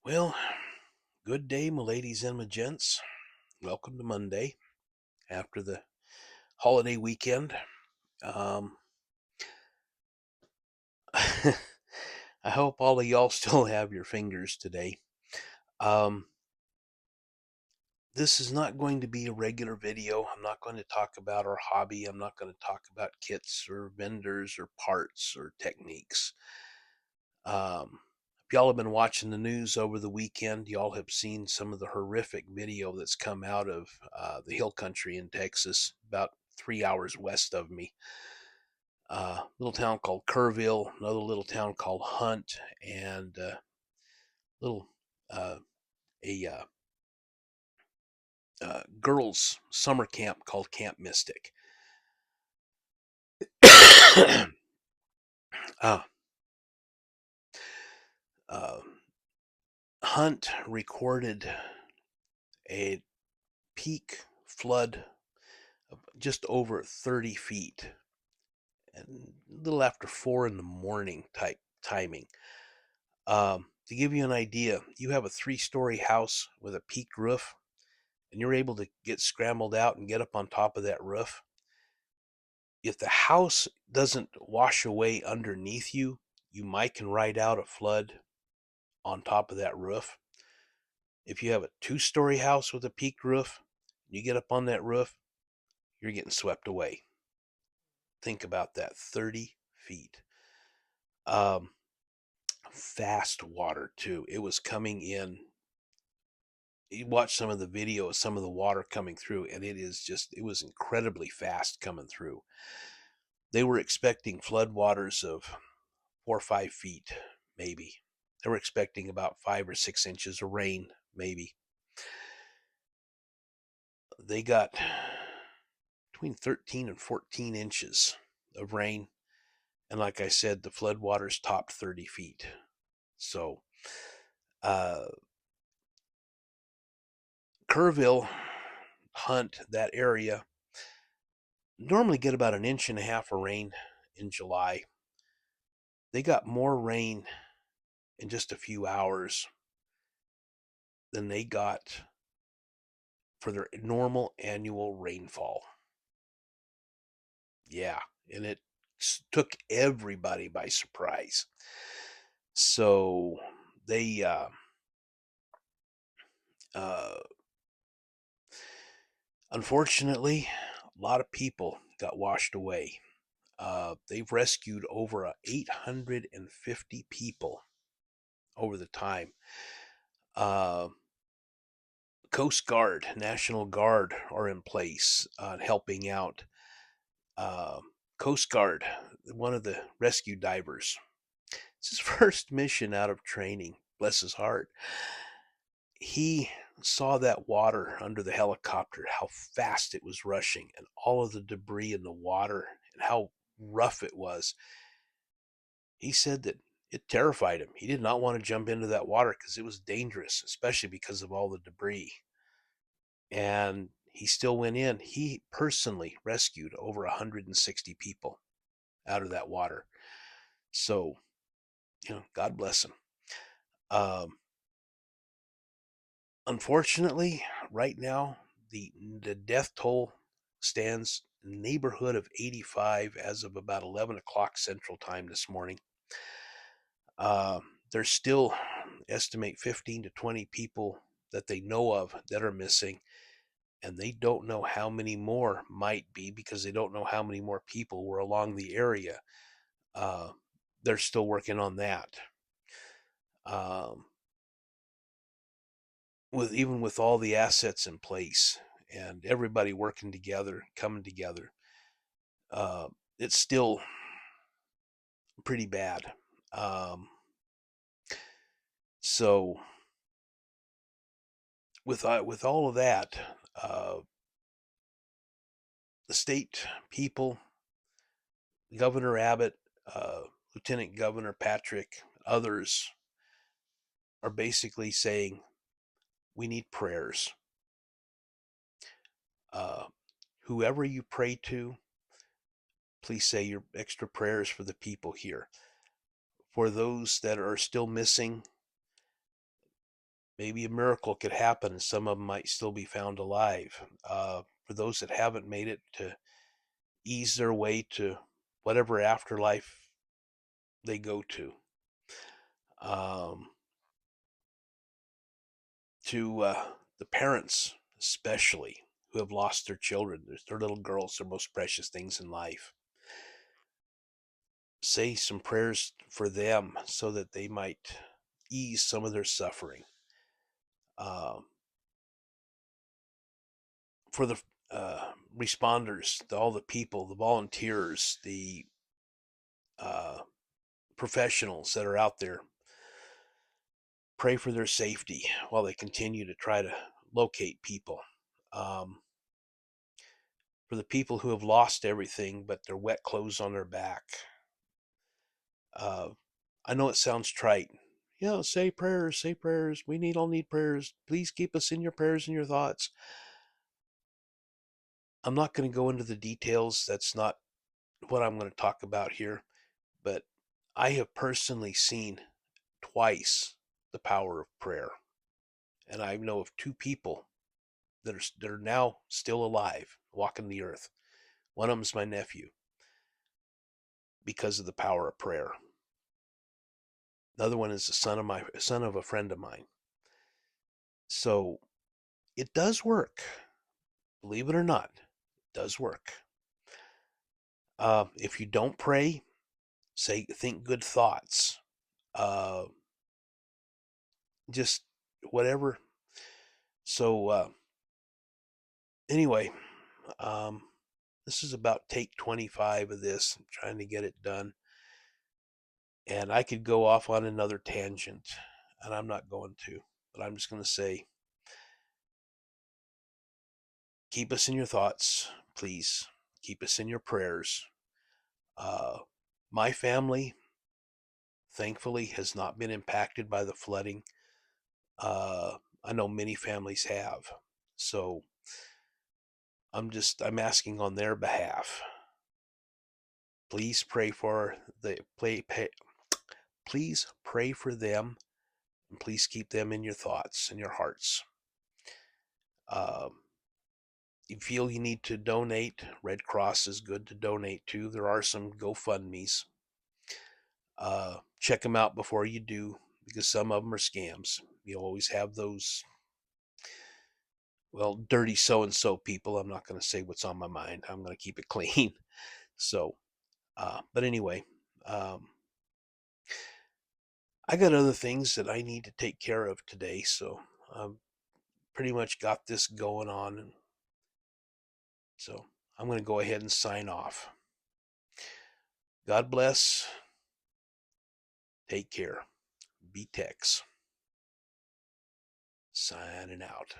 Well, good day, my ladies and my gents. Welcome to Monday after the holiday weekend. Um, I hope all of y'all still have your fingers today. Um, this is not going to be a regular video. I'm not going to talk about our hobby. I'm not going to talk about kits or vendors or parts or techniques. If y'all have been watching the news over the weekend, y'all have seen some of the horrific video that's come out of the hill country in Texas, about 3 hours west of me. Little town called Kerrville, another little town called Hunt, and little uh, a girls' summer camp called Camp Mystic. uh, uh, Hunt recorded a peak flood of just over 30 feet and a little after 4 in the morning type timing. To give you an idea, you have a 3-story house with a peaked roof, and you're able to get scrambled out and get up on top of that roof. If the house doesn't wash away underneath you, you might can ride out a flood on top of that roof. If you have a 2-story house with a peaked roof, you get up on that roof, you're getting swept away. Think about that, 30 feet. Um, Fast water too. It was coming in. You watch some of the video of some of the water coming through, and it was incredibly fast coming through. They were expecting floodwaters of 4 or 5 feet, maybe. They were expecting about 5 or 6 inches of rain, maybe. They got between 13 and 14 inches of rain. And like I said, the floodwaters topped 30 feet. So, uh, Kerrville, Hunt, that area, normally get about an inch and a half of rain in July. They got more rain in just a few hours than they got for their normal annual rainfall. Yeah, and it took everybody by surprise. So they uh, unfortunately, a lot of people got washed away. They've rescued over 850 people over the time. Uh, Coast Guard, National Guard are in place helping out. Uh, Coast Guard, one of the rescue divers, it's his first mission out of training. Bless his heart. He saw that water under the helicopter, how fast it was rushing, and all of the debris in the water, and how rough it was. He said that it terrified him. He did not want to jump into that water because it was dangerous, especially because of all the debris. And he still went in. He personally rescued over 160 people out of that water. So, God bless him. Um, Unfortunately, right now, the death toll stands in the neighborhood of 85 as of about 11 o'clock Central Time this morning. There's still estimate 15 to 20 people that they know of that are missing, and they don't know how many more might be because they don't know how many more people were along the area. Uh, they're still working on that. Um, with all the assets in place and everybody working together, coming together, uh, it's still pretty bad. Um, so with all of that, uh, the state people, Governor Abbott, Lieutenant Governor Patrick, others are basically saying we need prayers. Uh, Whoever you pray to, please say your extra prayers for the people here. For those that are still missing, maybe a miracle could happen and some of them might still be found alive. For those that haven't made it, to ease their way to whatever afterlife they go to. Um, to the parents, especially, who have lost their children, their little girls, their most precious things in life. Say some prayers for them so that they might ease some of their suffering. Um, for the responders, all the people, the volunteers, the uh, professionals that are out there, pray for their safety while they continue to try to locate people. Um, for the people who have lost everything but their wet clothes on their back. Uh, I know it sounds trite. Say prayers, say prayers. We all need prayers. Please keep us in your prayers and your thoughts. I'm not going to go into the details. That's not what I'm going to talk about here. But I have personally seen twice the power of prayer. And I know of two people that are now still alive, walking the earth. One of them's my nephew, because of the power of prayer. The other one is the son of a friend of mine. So it does work. Believe it or not, it does work. If you don't pray, think good thoughts. Uh, just whatever. So anyway, um, this is about take 25 of this. I'm trying to get it done. And I could go off on another tangent, and I'm not going to. But I'm just going to say, keep us in your thoughts, please. Keep us in your prayers. Uh, my family, thankfully, has not been impacted by the flooding. I know many families have. So I'm asking on their behalf. Please pray for please pray for them, and please keep them in your thoughts and your hearts. Um, you feel you need to donate, Red Cross is good to donate to. There are some GoFundMe's. Check them out before you do, because some of them are scams. You always have those, well, dirty so and so people. I'm not going to say what's on my mind. I'm going to keep it clean. So, but anyway, um, I got other things that I need to take care of today. So I've pretty much got this going on. And so I'm going to go ahead and sign off. God bless. Take care. Be Tex. Signing out.